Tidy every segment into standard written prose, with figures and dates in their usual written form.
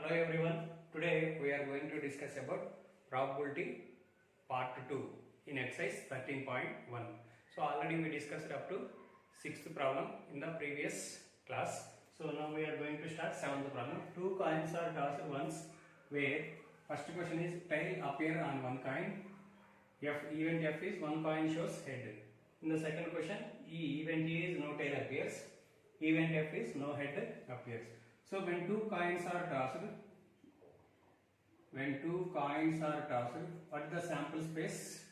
Hello everyone. Today we are going to discuss about probability part 2 in exercise 13.1. So already we discussed up to 6th problem in the previous class. So now we are going to start 7th problem. Two coins are tossed once where first question is tail appear on one coin. Event F is one coin shows head. In the second question, event E is no tail appears. Event F is no head appears. So when two coins are tossed, what is the sample space?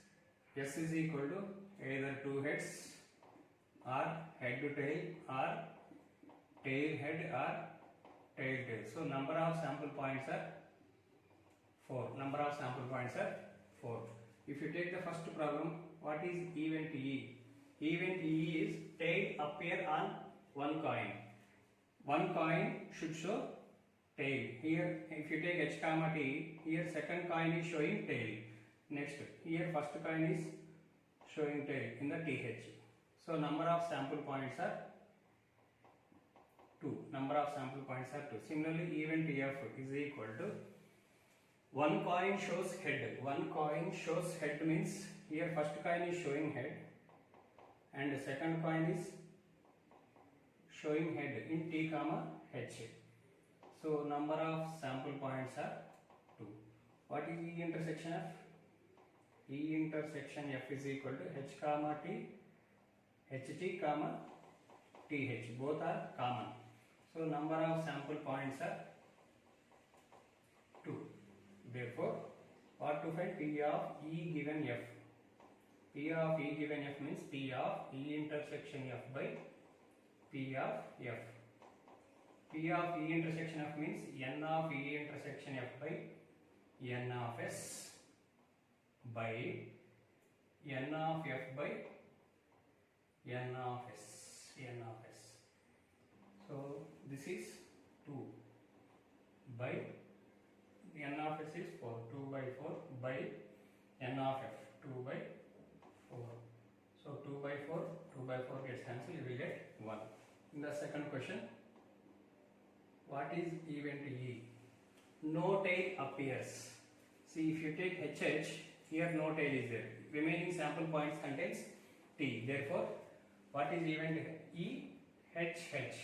S is equal to either two heads or head to tail or tail head or tail tail. So number of sample points are 4. If you take the first problem, what is event E? Event E is tail appear on one coin. One coin should show tail. Here if you take H comma T, here second coin is showing tail. Next, here first coin is showing tail in the TH. So number of sample points are 2. Similarly, event F is equal to one coin shows head. One coin shows head means here first coin is showing head and second coin is showing head in T comma H. So number of sample points are 2. What is E intersection F? E intersection F is equal to H comma T, HT comma TH. Both are common. So number of sample points are 2. Therefore, what to find? P of E given F. P of E given F means P of E intersection F by P of F. P of E intersection F means N of E intersection F by N of S by N of F by N of S. So this is 2 by N of S is 4. 2 by 4 by N of F. 2 by 4. So 2 by 4 gets cancelled. You will get 1. In the second question, what is event E? No tail appears. See, if you take HH, here no tail is there. Remaining sample points contains T. Therefore, what is event E? HH.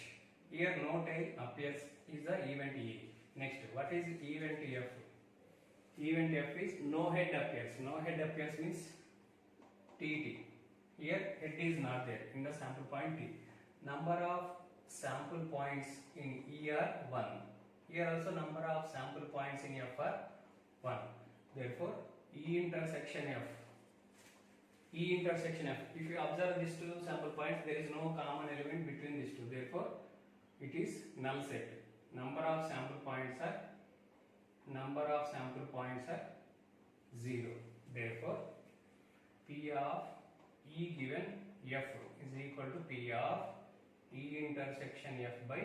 Here no tail appears is the event E. Next, what is event F? Event F is no head appears. No head appears means TT. Here head is not there in the sample point T. Number of sample points in E are 1. Here also number of sample points in F are 1. Therefore, E intersection F. If you observe these two sample points, there is no common element between these two. Therefore, it is null set. Number of sample points are 0. Therefore, P of E given F is equal to P of E intersection F by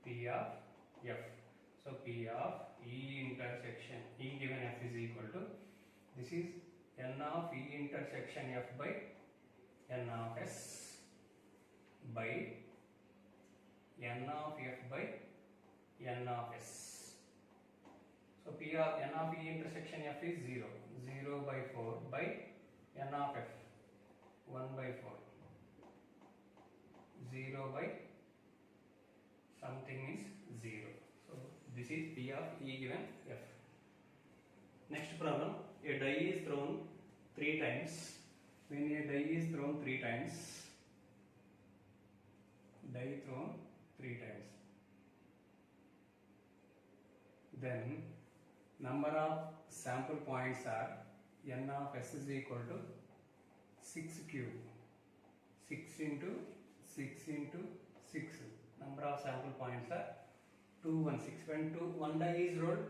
P of F. So P of E intersection E given F is equal to, this is N of E intersection F by N of S by N of F by N of S. So P of N of E intersection F is 0. 0 by 4 by N of F. 1 by 4. 0 by something is 0. So this is P of E given F. Next problem, a die is thrown 3 times. When a die is thrown 3 times, then number of sample points are N of S is equal to 6 cube. 6 into 6 into 6. Number of sample points are 2, 1, 6. When one die is rolled,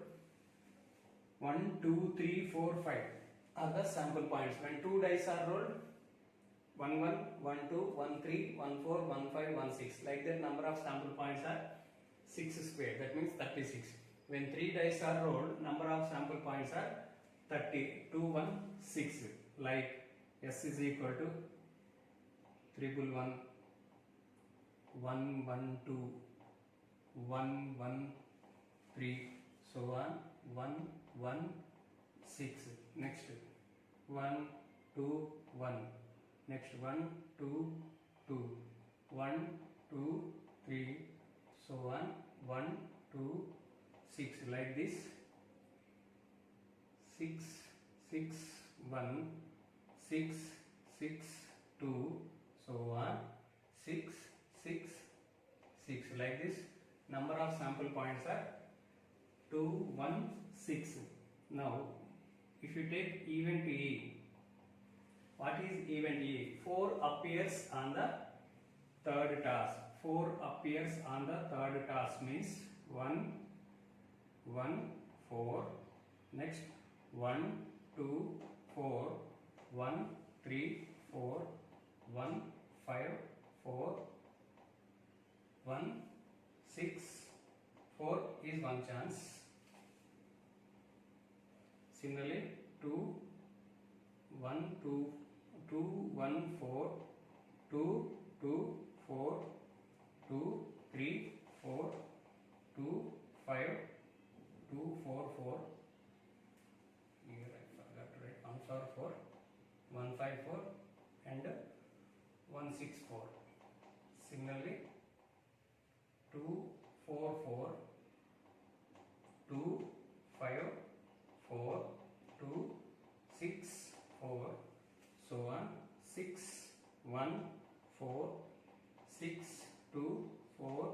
1, 2, 3, 4, 5 are the sample points. When 2 dice are rolled, 1, 1, 1, 2, 1, 3, 1, 4, 1, 5, 1, 6. Like that, number of sample points are 6 square. That means 36. When 3 dice are rolled, number of sample points are 30. 2, 1, 6. Like S is equal to 111, 112, 113, 3, so on, 1, 1, 6. Next 1, 2, 1. Next 1, 2, 2. 1, 2, 3, so on, 1, 2, 6. Like this. 6, 6, 1, 6, 6, 2, so on, 6, 6, 6. Like this. Number of sample points are 2, 1, 6. Now, if you take even to E, what is even E? 4 appears on the third task. 4 appears on the third task means 1, 1, 4. Next 1, 2, 4, 1, 3, 4, 1, 5, 4, 1, 6, 4 is one chance. Similarly, 2, 1, 2, 2, 1, 4, 2, 2, 4, 2, 3, 4, 2, 5, 2, 4, 4. Here I forgot to write 1, 4, 4, 1, 5, 4 and 1, 6, 4. Similarly, 2, 4, 4, 2, 5, 4, 2, 6, 4, so on, 6, 1, 4, 6, 2, 4,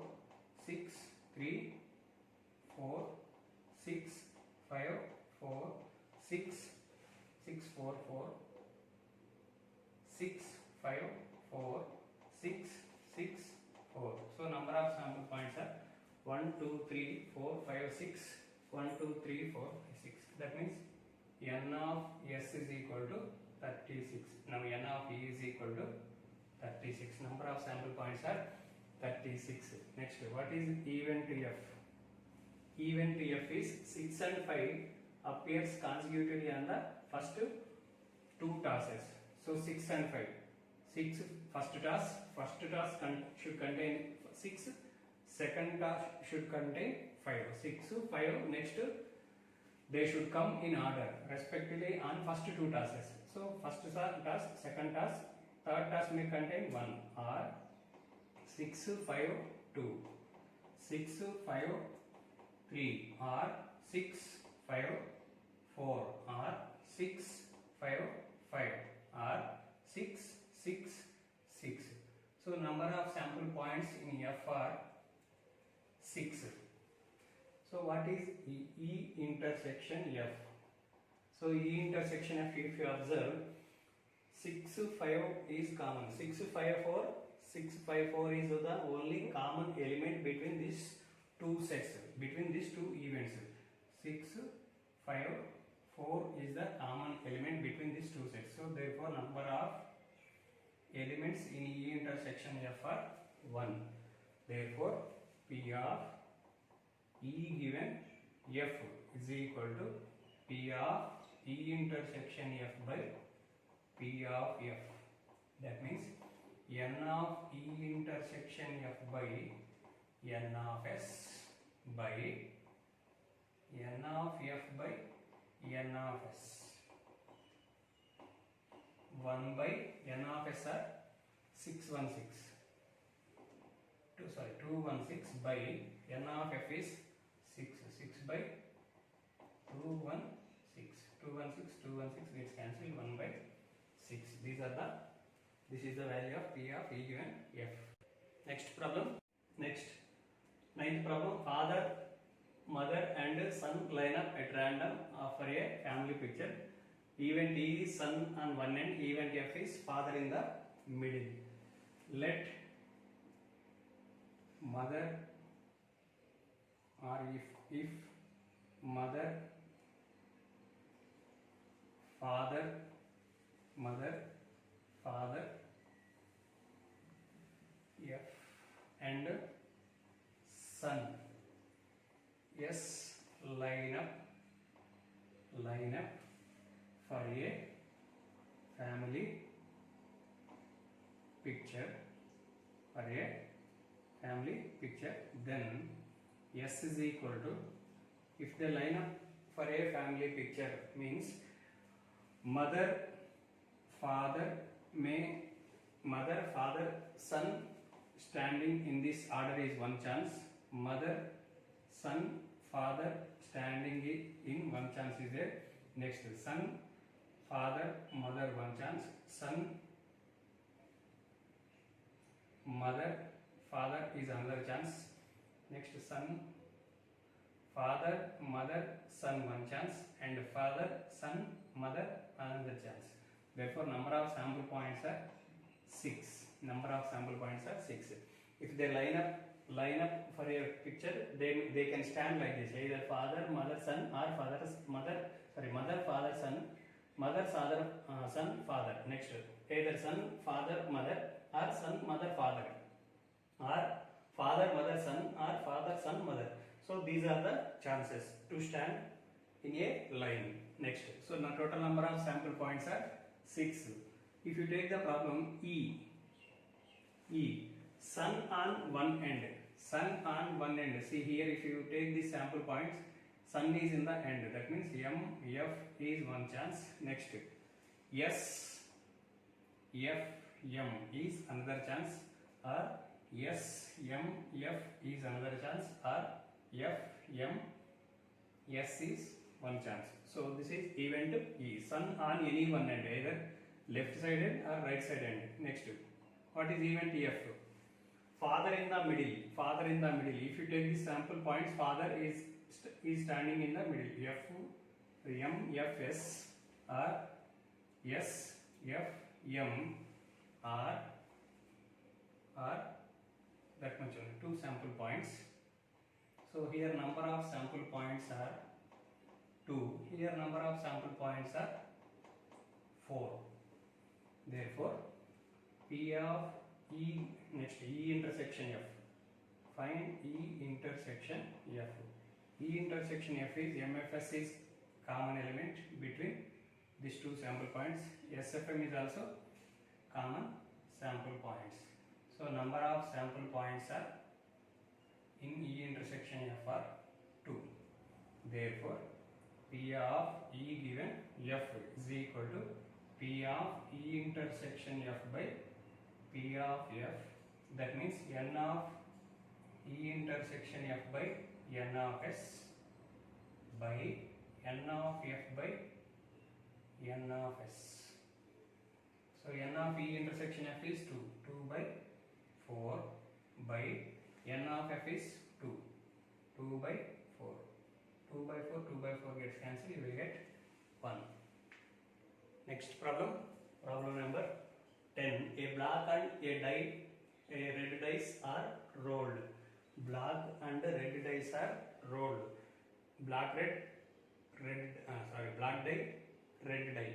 6, 3, 4, 6, 5, 4, 6, 6, 4, 4, 6, 5, 4, 6, 6, 4. So number of sample points are 1, 2, 3, 4, 5, 6, 1, 2, 3, 4, 6. That means n of s is equal to 36. Now n of e is equal to 36. Number of sample points are 36. Next, what is even to f? Even to f is 6 and 5 appears consecutively on the first two tasks. So 6 and 5. 6 first task should contain 6. Second task should contain 5. 6, 5. Next, they should come in order respectively on first two tasks. So first task, second task, third task may contain 1 or 6, 5, 2, 6, 5, 3 or 6, 5, 4 or 6, 5, 5 or 6, 6, 6. So number of sample points in F are 6. So what is E intersection F? So E intersection F, if you observe, 6, 5 is common. 6, 5, 4. 6, 5, 4 is the only common element between these two sets, between these two events. 6, 5, 4 is the common element between these two sets. So therefore number of elements in E intersection F are 1. Therefore P of E given F is equal to P of E intersection F by P of F. That means N of E intersection F by N of S by N of F by N of S. 1 by N of S are 616. 216 by N of F is 6. 6 by 216. 216 gets cancelled. 1 by 6. This is the value of P of E given F. Next problem. Next, ninth problem. Father, mother and son line up at random for a family picture. Event E is son on one end, event F is father in the middle. Let mother, or if mother, father, mother, father, F and son, S line up for a family picture, then S is equal to if they line up for a family picture means mother, father, son standing in this order is one chance. Mother, son, father standing in one chance is there. Next, son, father, mother one chance. Son, mother, father is another chance. Next, son, father, mother, son one chance, and father, son, mother another chance. Therefore, number of sample points are 6. Number of sample points are 6. If they line up for a picture, they can stand like this: either father, mother, son, or mother, father, son, mother, son, father. Next, either son, father, mother, or son, mother, father, or father, mother, son, or father, son, mother. So these are the chances to stand in a line. Next, so the total number of sample points are 6. If you take the problem E, sun on one end, see here, if you take the sample points, sun is in the end, that means M, F is one chance. Next, S, F, M is another chance, or S, M, F is another chance, or F, M, S is one chance. So this is event E, sun on any one end, either left side end or right side end. Next, what is event F? Father in the middle. If you take the sample points, father is standing in the middle. F, M, F, S, or S, F, M, or that much only, 2 sample points. So here number of sample points are 2. Here number of sample points are 4. Therefore, P of E, next E intersection F. Find E intersection F. E intersection F is MFS is common element between these 2 sample points. SFM is also common sample points. So number of sample points are in E intersection F are 2. Therefore, P of E given F is equal to P of E intersection F by P of F. That means N of E intersection F by N of S by N of F by N of S. So N of E intersection F is 2. 2 by 4 by N of F is 2. 2 by 4. 2 by 4, 2 by 4 gets cancelled, you will get 1. Next problem, problem number 10. A black and a red dice are rolled. Black and red dice are rolled. Black die, red die.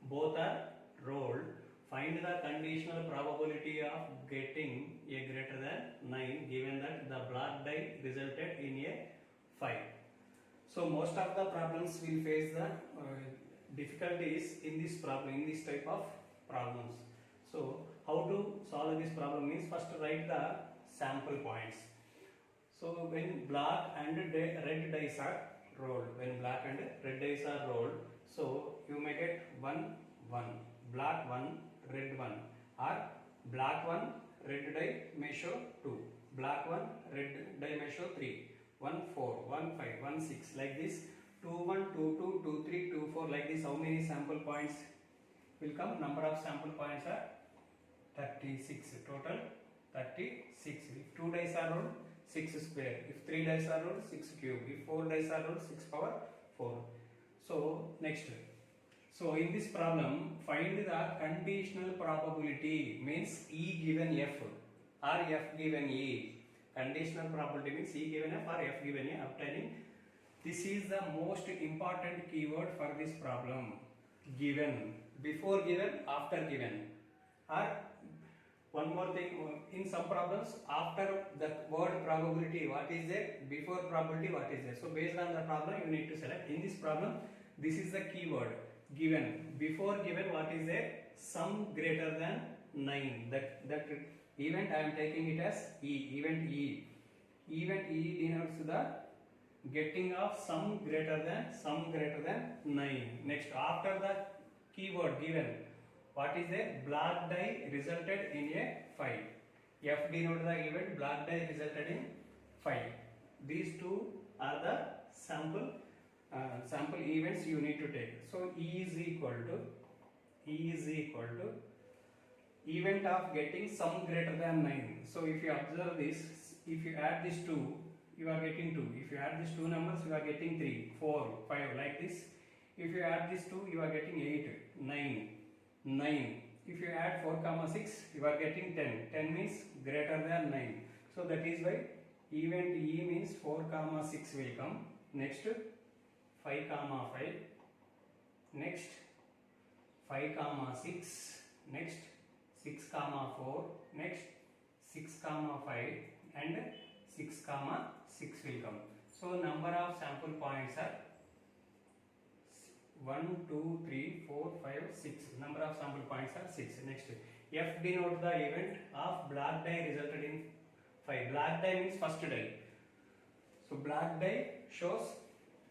Both are rolled. Find the conditional probability of getting a greater than 9 given that the black die resulted in a 5. So most of the problems will face the difficulties in this problem, in this type of problems. So how to solve this problem means first write the sample points. So when black and red dice are rolled, so you may get 1, 1, black 1, red 1, or black 1, red die may show 2, black 1, red die may show 3, 1, 4, 1, 5, 1, 6, like this, 2, 1, 2, 2, 2, 3, 2, 4, like this. How many sample points will come? Number of sample points are 36, total 36. If 2 dice are rolled, 6 square. If 3 dice are rolled, 6 cube. If 4 dice are rolled, 6 power 4. So next, so in this problem, find the conditional probability, means E given F or F given E. Conditional probability means E given F or F given E obtaining. This is the most important keyword for this problem. Given, before given, after given. Or one more thing, in some problems, after the word probability, what is there? Before probability, what is there? So based on the problem, you need to select. In this problem, this is the keyword. Given, before given, what is there? Sum greater than 9. That event I am taking it as E. Event E. Event E denotes the getting of sum greater than 9. Next, after the keyword given, what is a black die resulted in a 5. F denote the event black die resulted in 5. These two are the sample events you need to take. So E is equal to event of getting sum greater than 9. So if you observe this, if you add these two, you are getting 2. If you add these two numbers, you are getting 3, 4, 5, like this. If you add these two, you are getting 8, 9. If you add 4, 6, you are getting 10. 10 means greater than 9. So that is why event E means 4, 6 will come. Next 5, 5. Next 5, 6. Next 6, 4. Next 6, 5 and 6, 6 will come. So number of sample points are 1, 2, 3, 4, 5, 6. Number of sample points are 6. Next, F denote the event of black die resulted in 5. Black die means first die. So black die shows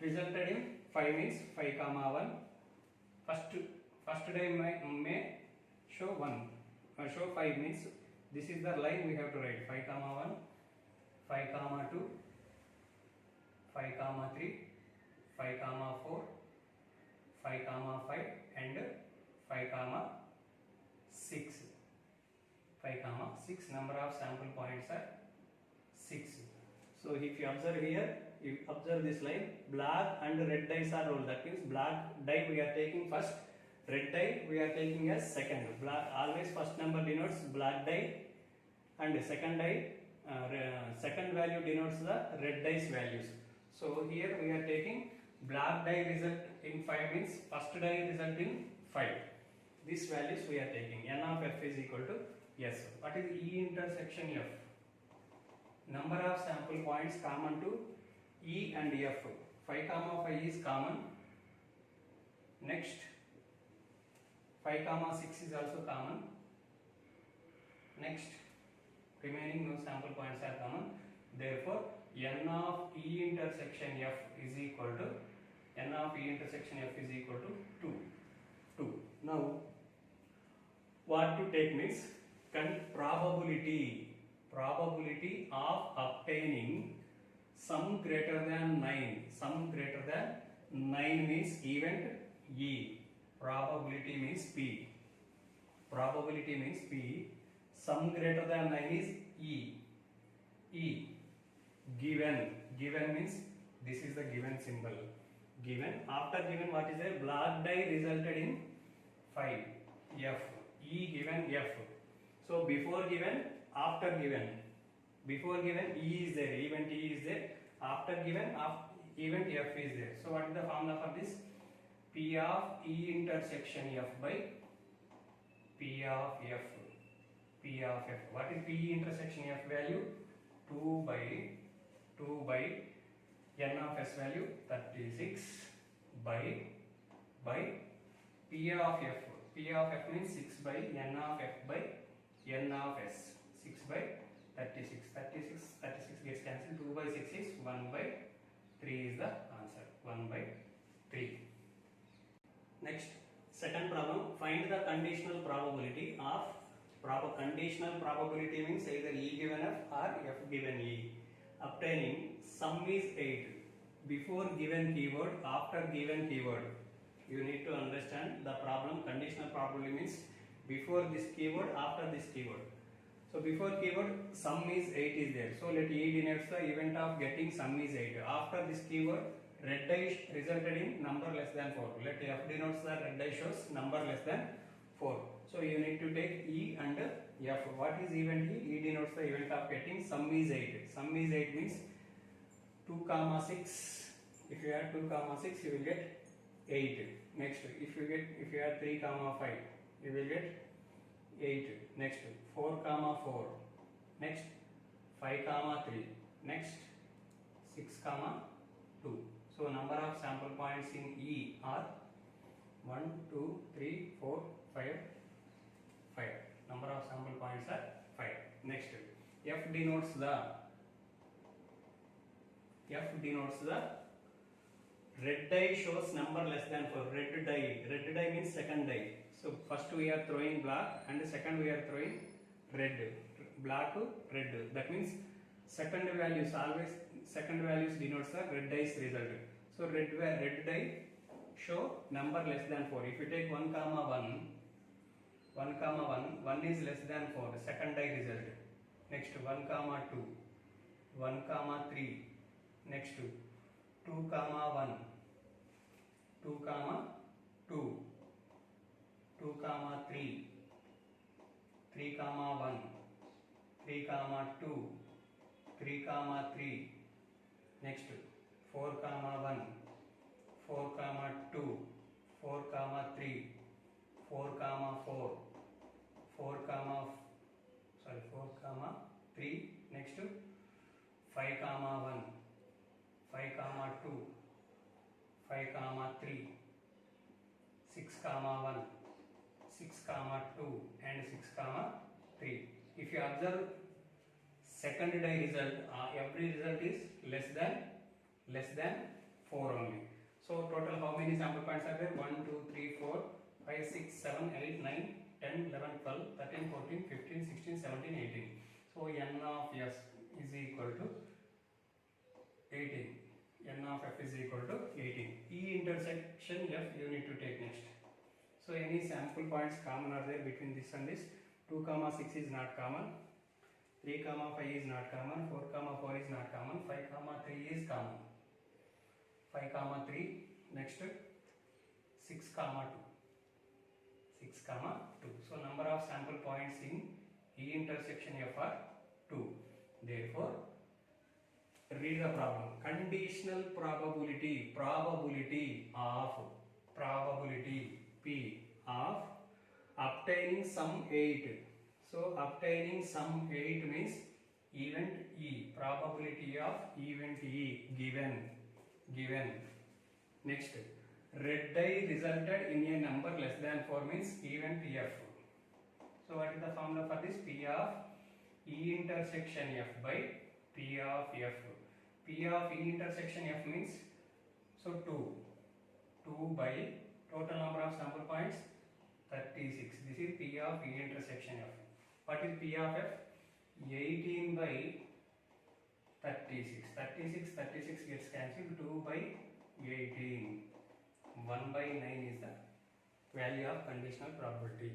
resulted in 5 means 5, 1. First die may show 1. Show 5 means this is the line we have to write. 5, 1, 5, 2, 5, 3, 5, 4, 5, 5 and 5, 6. 5, 6. Number of sample points are 6. So if you observe here, you observe this line, black and red dice are rolled. That means black die we are taking first, red die we are taking as second. Black always first number denotes black die and second die second value denotes the red dice values. So here we are taking black die result in 5 means first die result in 5. These values we are taking. N of F is equal to S. What is E intersection F? Number of sample points common to E and F. 5, 5 is common. Next 5, 6 is also common. Next remaining no sample points are common. Therefore N of E intersection F is equal to N of E intersection F is equal to 2. Now what to take means probability of obtaining sum greater than 9. Sum greater than 9 means event E. Probability means P. Probability means P. Sum greater than 9 is E. E. Given means this is the given symbol. Given. After given, what is a black die resulted in 5. F. E given F. So before given, after given. Before given E is there, event E is there. After given, event F is there. So what is the formula for this? P of E intersection F by P of F. P of F. What is P intersection F value? 2 by N of S value 36 by P of F. P of F means 6 by N of F by N of S. 6 by 36. 36 gets cancelled. 2 by 6 is 1 by 3 is the answer. 1 by 3. Next, second problem. Find the conditional probability of conditional probability means either E given F or F given E. Obtaining sum is 8. Before given keyword, after given keyword. You need to understand the problem. Conditional probability means before this keyword, after this keyword. So before keyword, sum is 8 is there. So let E denotes the event of getting sum is 8. After this keyword, red die resulted in number less than 4. Let F denotes the red die shows number less than 4. So you need to take E and F. What is event E? E denotes the event of getting sum is 8. Sum is 8 means 2, 6. If you add 2, 6, you will get 8. Next, if you add 3, 5, you will get 8. Next, 4, 4. Next, 5, 3. Next, 6, 2. So number of sample points in E are 1, 2, 3, 4, 5. Number of sample points are 5. Next, F denotes the F denotes the red die shows number less than 4. Red die means second die. So first we are throwing black and second we are throwing red. Black, red. That means second values denotes the red die's result. So red die show number less than 4. If you take 1 comma 1 is less than 4, second die result. Next 1 comma 2, 1 comma 3, next 2 comma 1, 2 comma 2, 2 comma 3, 3 comma 1, 3 comma 2, 3 comma 3, next 4 comma 1, 4 comma 2, 4 comma 3, 4 comma 4, 4 comma 3, next 5 comma 1, 5 comma 2, 5 comma 3, 6 comma 1, 6 comma 2 and 6 comma 3. If you observe second die result, every result is less than 4 only. So total how many sample points are there? 1, 2, 3, 4, 5, 6, 7, 8, 9, 10, 11, 12, 13, 14, 15, 16, 17, 18. So n of s is equal to 18. N of f is equal to 18. E intersection f you need to take next. So any sample points common are there between this and this? 2 comma 6 is not common. 3 comma 5 is not common. 4 comma 4 is not common. 5 comma 3 is common. 5 comma 3. Next 6 comma 2. 6 comma 2. So number of sample points in E intersection f are 2. Therefore, read the problem. Conditional probability P of obtaining sum 8. So obtaining sum 8 means event E. Probability of event E given. Next, red die resulted in a number less than 4 means event F. So what is the formula for this? P of E intersection F by P of F. P of E intersection F means, so 2 by total number of sample points 36. This is P of E intersection F. What is P of F? 18 by 36. 36 gets cancelled. 2 by 18. 1 by 9 is the value of conditional probability.